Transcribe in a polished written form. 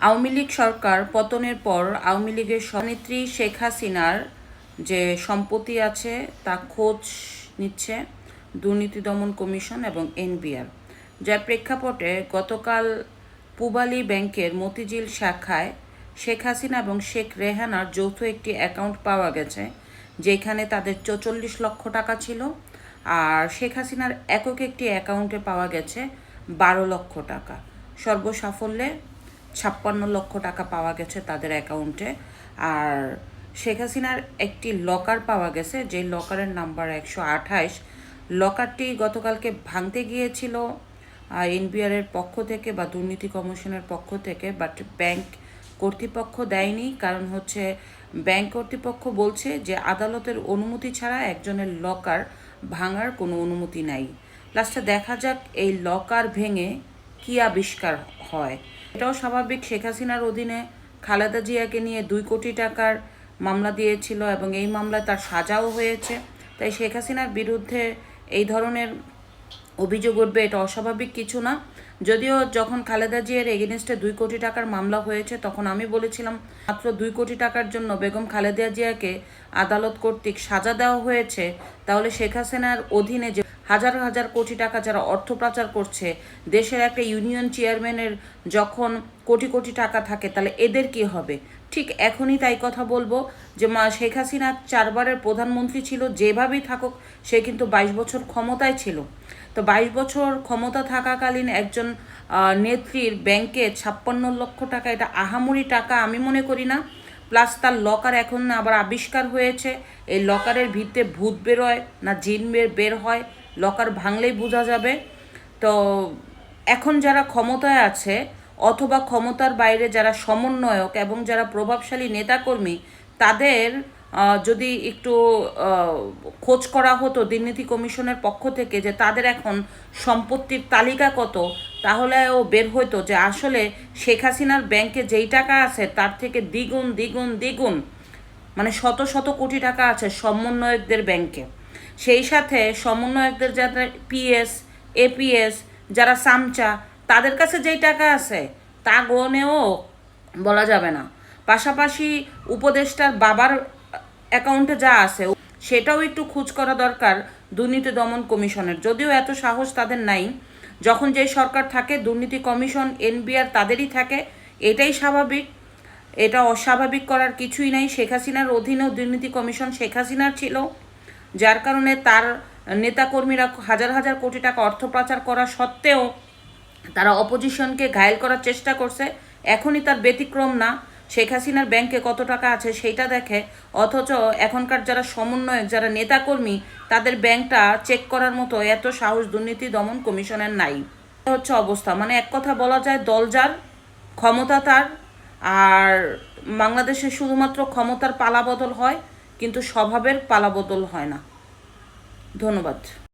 আওয়ামী লীগ সরকার পতনের পর আওয়ামী লীগের সভানেত্রী শেখ হাসিনার যে সম্পত্তি আছে তা খোঁজ নিচ্ছে দুর্নীতি দমন কমিশন এবং এনবিআর, যার প্রেক্ষাপটে গতকাল পূবালী ব্যাংকের মতিঝিল শাখায় শেখ হাসিনা এবং শেখ রেহানার যৌথ একটি অ্যাকাউন্ট পাওয়া গেছে, যেখানে তাদের 44 লক্ষ টাকা ছিল। আর শেখ হাসিনার একক একটি অ্যাকাউন্টে পাওয়া গেছে 12 লক্ষ টাকা। সর্বসাফল্যে 56 লক্ষ টাকা পাওয়া গেছে তাদের অ্যাকাউন্টে। আর শেখ হাসিনার একটি লকার পাওয়া গেছে, যে লকারের নাম্বার 128। লকারটি গতকালকে ভাঙতে গিয়েছিল এনবিআরের পক্ষ থেকে বা দুর্নীতি কমিশনের পক্ষ থেকে, বাট ব্যাংক কর্তৃপক্ষ দেয়নি। কারণ হচ্ছে ব্যাংক কর্তৃপক্ষ বলছে যে আদালতের অনুমতি ছাড়া একজনের লকার ভাঙার কোনো অনুমতি নাই। লাস্টে দেখা যাক এই লকার ভেঙে কী আবিষ্কার হয়। এটাও স্বাভাবিক, শেখ হাসিনার অধীনে খালেদা জিয়াকে নিয়ে 2 কোটি টাকার মামলা দিয়েছিল এবং এই মামলায় তার সাজাও হয়েছে। তাই শেখ হাসিনার বিরুদ্ধে এই ধরনের অভিযোগ উঠবে, এটা অস্বাভাবিক কিছু না। যদিও যখন খালেদা জিয়ার এগেনস্টে 2 কোটি টাকার মামলা হয়েছে, তখন আমি বলেছিলাম মাত্র 2 কোটি টাকার জন্য বেগম খালেদা জিয়াকে আদালত কর্তৃক সাজা দেওয়া হয়েছে, তাহলে শেখ হাসিনার অধীনে যে হাজার হাজার কোটি টাকা যারা অর্থ পাচার করছে, দেশের একটা ইউনিয়ন চেয়ারম্যানের যখন কোটি কোটি টাকা থাকে, তাহলে এদের কি হবে? ঠিক এখনই তাই কথা বলবো যে শেখ হাসিনা 4 বারের প্রধানমন্ত্রী ছিল, যেভাবেই থাকুক সে কিন্তু 22 বছর ক্ষমতায় ছিল। তো 22 বছর ক্ষমতা থাকাকালীন একজন নেত্রীর ব্যাংকে 56 লক্ষ টাকা, এটা আহামরি টাকা আমি মনে করি না। প্লাস তার লকার এখন আবার আবিষ্কার হয়েছে, এই লকারের ভিতরে ভূত বেরোয় না জিন বের হয়, লকার ভাঙলেই বোঝা যাবে। তো এখন যারা ক্ষমতায় আছে অথবা ক্ষমতার বাইরে যারা সমন্বয়ক এবং যারা প্রভাবশালী নেতাকর্মী, তাদের যদি একটু খোঁজ করা হতো দুর্নীতি কমিশনের পক্ষ থেকে যে তাদের এখন সম্পত্তির তালিকা কত, তাহলে ও বের হইতো যে আসলে শেখ হাসিনার ব্যাংকে যেই টাকা আছে তার থেকে দ্বিগুণ দ্বিগুণ দ্বিগুণ, মানে শত শত কোটি টাকা আছে সমন্বয়কদের ব্যাংকে। সেই সাথে সমন্বয়কদের যারা পিএস এপিএস যারা সামচা, তাদের কাছে যেই টাকা আছে তা গনেও বলা যাবে না। পাশাপাশি উপদেষ্টার বাবার অ্যাকাউন্টে যা আছে সেটাও একটু খোঁজ করা দরকার দুর্নীতি দমন কমিশনের। যদিও এত সাহস তাদের নাই, যখন যে সরকার থাকে দুর্নীতি কমিশন এনবিআর তাদেরই থাকে, এটাই স্বাভাবিক, এটা অস্বাভাবিক করার কিছুই নাই। শেখ হাসিনার অধীনেও দুর্নীতি কমিশন শেখ হাসিনার ছিল, যার কারণে তার নেতাকর্মীরা হাজার হাজার কোটি টাকা অর্থ পাচার করা সত্ত্বেও তারা অপোজিশনকে ঘায়েল করার চেষ্টা করছে। এখনই তার ব্যতিক্রম না, শেখ হাসিনার ব্যাংকে কত টাকা আছে সেইটা দেখে, অথচ এখনকার যারা সমন্বয়ক যারা নেতাকর্মী তাদের ব্যাংকটা চেক করার মতো এত সাহস দুর্নীতি দমন কমিশনের নাই। হচ্ছে অবস্থা, মানে এক কথা বলা যায় দল যার ক্ষমতা তার। আর বাংলাদেশে শুধুমাত্র ক্ষমতার পালাবদল হয়, কিন্তু স্বভাবের পালাবদল হয় না। ধন্যবাদ।